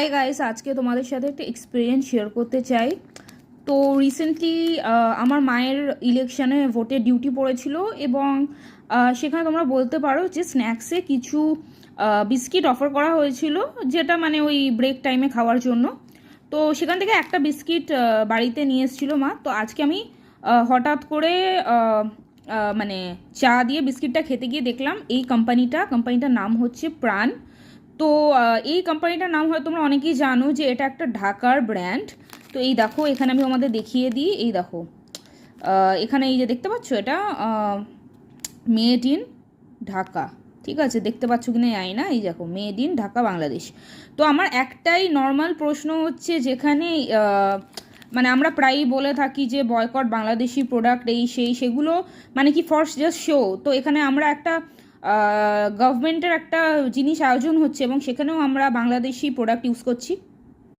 Hi guys, আজকে তোমাদের সাথে একটা এক্সপিরিয়েন্স শেয়ার করতে চাই। তো রিসেন্টলি আমার মায়ের ইলেকশনে ভোটের ডিউটি পড়েছিল এবং সেখানে তোমরা বলতে পারো যে স্ন্যাক্সে কিছু বিস্কিট অফার করা হয়েছিল, যেটা মানে ওই ব্রেক টাইমে খাওয়ার জন্য। তো সেখান থেকে একটা বিস্কিট বাড়িতে নিয়ে এসেছিলো মা। তো আজকে আমি হঠাৎ করে মানে চা দিয়ে বিস্কিটটা খেতে গিয়ে দেখলাম এই কোম্পানিটার নাম হচ্ছে প্রাণ। তো এই কোম্পানিটার নাম হয়তো তোমরা অনেকেই জানো যে এটা একটা ঢাকার ব্র্যান্ড। তো এই দেখো, এখানে আমি আমাদের দেখিয়ে দিই। এই দেখো, এখানে এই যে দেখতে পাচ্ছ, এটা মেড ইন ঢাকা। ঠিক আছে, দেখতে পাচ্ছ কি না জানি না। এই দেখো, মেড ইন ঢাকা বাংলাদেশ। তো আমার একটাই নর্মাল প্রশ্ন হচ্ছে, যেখানে মানে আমরা প্রায়ই বলে থাকি যে বয়কট বাংলাদেশি প্রোডাক্ট এই সেই, সেগুলো মানে কি ফর জাস্ট শো। তো এখানে আমরা একটা গভর্নমেন্টের একটা জিনিস আয়োজন হচ্ছে এবং সেখানেও আমরা বাংলাদেশি প্রোডাক্ট ইউজ করছি।